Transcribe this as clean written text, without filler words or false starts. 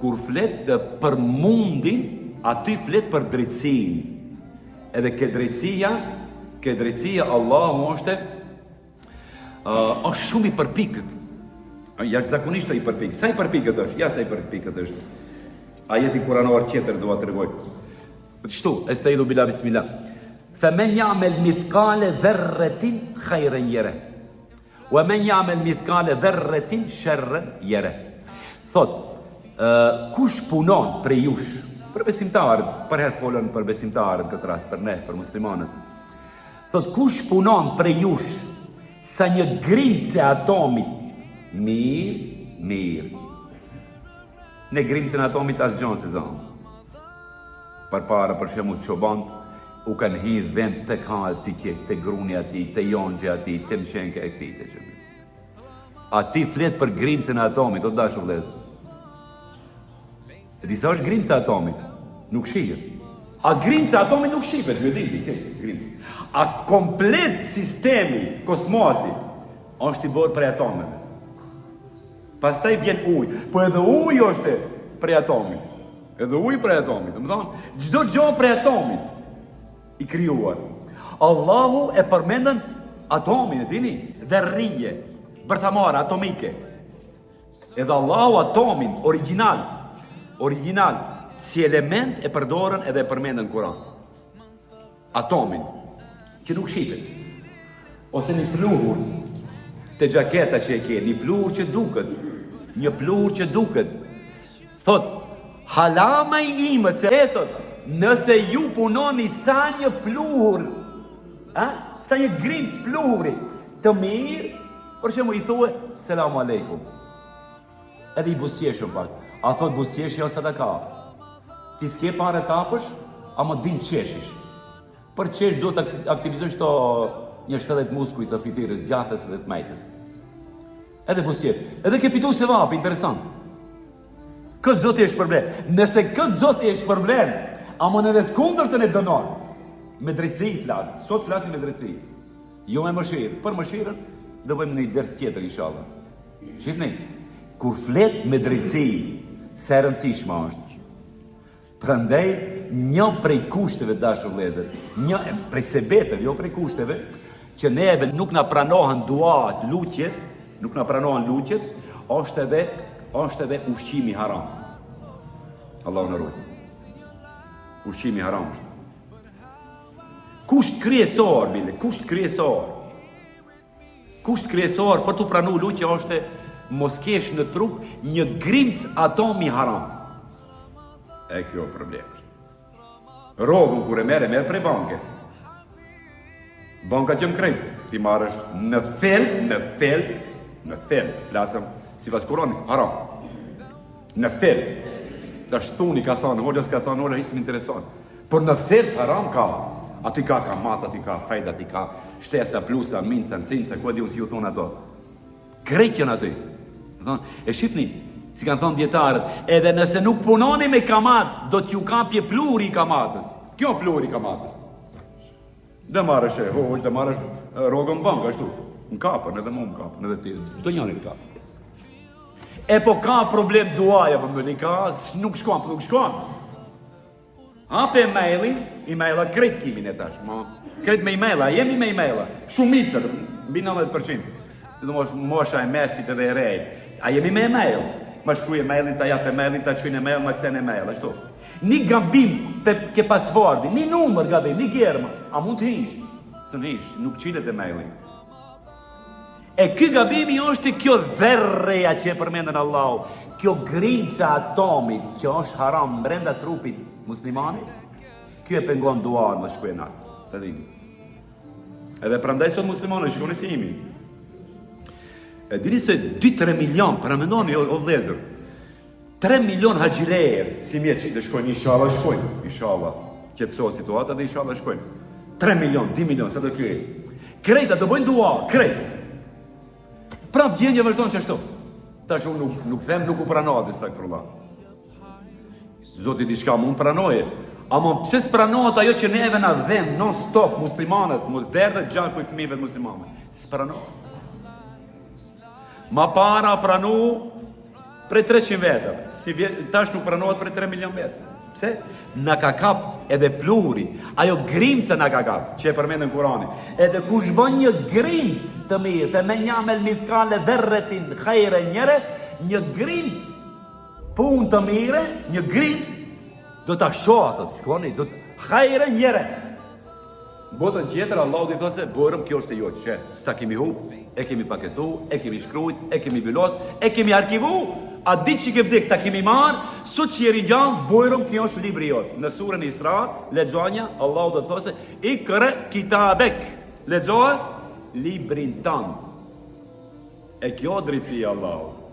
kur flet për mundin, aty flet për drejtësinë. Edhe ke drejtësia Allahu është shumë i përpikët. Jashtëzakonisht i përpikët. Sa i përpikët është? Ja sa i përpikët është. Ajeti kuranor tjetër dua t'rregoj. Kështu, estaizu billah bismillah. Faman ya'mal mithqala dharratin khayran yara. Wa man ya'mal mithqala dharratin sharran yara. Thot, kush punon për jush, për besimtarët, për herë folën për besimtarët këtë rast, për ne, për muslimanët. Thot, kush punon për jush sa një grimce atomit, mirë. Në grimcën atomit as gjonë se zonë. Për para, për shembull çobant, u kanë hidh vend të kalë të gruni ati, të jonxhe ati, të mqenke e këtij. Ati flet për grimcën atomit, o dashur vëllezër. E disa është grimca atomit, nuk shihet. A grimca atomit nuk shihet, ju e dini, grimca. A komplet sistemi kosmosi është i bërë prej atomeve. Pastaj vjen ujë, po edhe ujë është prej atomit. Edhe ujë prej atomit, më thonë, çdo gjë prej atomit i krijuar. Allahu e përmendën atomin, e dini, dherrije, bërthamara, atomike. Edhe Allahu atomin, original, si element e përdorën edhe e përmendën Kur'an. Atomin, që nuk shihet. Ose një pluhur të gjaketa që e ke, një pluhur që duket. Thot, halama i imët, se etot, nëse ju punoni sa një pluhur, sa një grimc pluhuri, të mirë, për shembull i thuaj, selamu aleikum. Edhe i busqeshëm pak. A thot busqeshi o sadaka. Ti s'ke pare tapësh, ama din qeshish. Për qesh do të aktivizosh to një 70 muskuj të fytyrës, gjatës dhe të majtës. Edhe busqesh. Edhe ke fitu se vap, interesant. Këtë zoti është problem. Nëse këtë zoti është problem, ama në dhe të kundër të ne dënon. Me drejtësi flasim. Sot flasim me drejtësi. Jo me mëshirë. Për mëshirën, dhe bëjmë një ders tjetër, inshallah. Shifni, kur flet me drejtësi, se rëndësishma është. Prandaj, një prej kushteve, dashur vëllezër, një prej sebeteve, jo prej kushteve, që neve nuk na pranohen duat, lutjet, është edhe ushqimi haram. Allahu na ruaj. Ushqimi haram është. Kusht kryesor për të pranu lutje është mos kesh në trup një grimc atomi haram. E kjo problem është. Rogën kur e merë prej banke. Banka që më krejt, ti marrësh në fel, plasëm, si pas Kurani, haram. Në fel. Ta shtuni ka thonë, hoxha s'ka thonë, hoxha isë më intereson. Por në fel haram ka. Aty ka kamat, aty ka fejda, aty ka shtesa, plusa, minca, cinca, ku e di unë si ju thonë ato. Krejtjën aty. E shifni, si kanë thonë djetarët, edhe nëse nuk punoni me kamat, do t'ju kapje pluri i kamatës. Kjo pluri i kamatës. Dhe marrësh e hoqë, dhe marrësh rogën banka, ashtu. Në kapën, edhe mu më kapën, edhe ti. Shto njëri në kapën. E po ka problem duaja, për më një ka, nuk shkon. Hape e-mailin, e-maila krejt kimin e tash. Krejt me e-maila, jemi me e-maila. Shumicër, mbi 90%. Të mosha e mesit edhe e rej. A jemi me e-mail? Ma shkruj e-mailin, ta jap e-mailin, ta qujnë e-mail, ma këthen e-mail, ashtu. Një gabim ke pasvordi, një numër gabim, një gjerma, a mund të hish? Së në hish, nuk qilet e-mailin. E ky gabimi është kjo dherreja që e përmendën Allahu, kjo grimca atomit që është haram brenda trupit muslimanit, kjo e pengon duar më shkuenat. Edhe prandaj sot muslimanët shkoni si imi. E dini se 2-3 milion, para mendoni o vëllezër, 3 milion haxhiler si mjetë që të shkojnë, inshallah, qetëso situata dhe inshallah shkojnë. 3 milion, 2 milion, sa do kjo e. Krejta do bëjnë dua, krejt. Prap gjendje vërton që ashtu. Tash unë nuk them, nuk u pranohet, astagfirullah. Zoti diçka mund pranoje. Ama pse s'pranohet ajo që neve na dhem non stop muslimanët, mos derdhet gjaku i fëmijëve të muslimanëve. S'pranohet. Ma para pranu Prej 300 vetëve. Tash nuk pranohet prej 3 milion vetë. Pse? Në ka kap edhe pluhuri. Ajo grimca në ka kap, që e përmendën Kurani. Edhe kush bën një grimcë të mirë, të me njamel mithkale dherretin khajre njëre, një grimcë punë të mire, një grimcë, do të shoha të shkoni, do të khajre njëre. Botën tjetër, Allah di those, bërëm kjo është e jo, që sa kemi hu, e kemi paketu, e kemi shkrujt, e kemi bilos, e kemi arkivu, a ditë që ke vdik ta kemi marë, sot që jeri gjanë, bërëm kjo është libri jotë. Në surën Isra, lexoanja, Allah do të those, ikre kitabek, lexoa librin tanë. E kjo drejtësia Allah.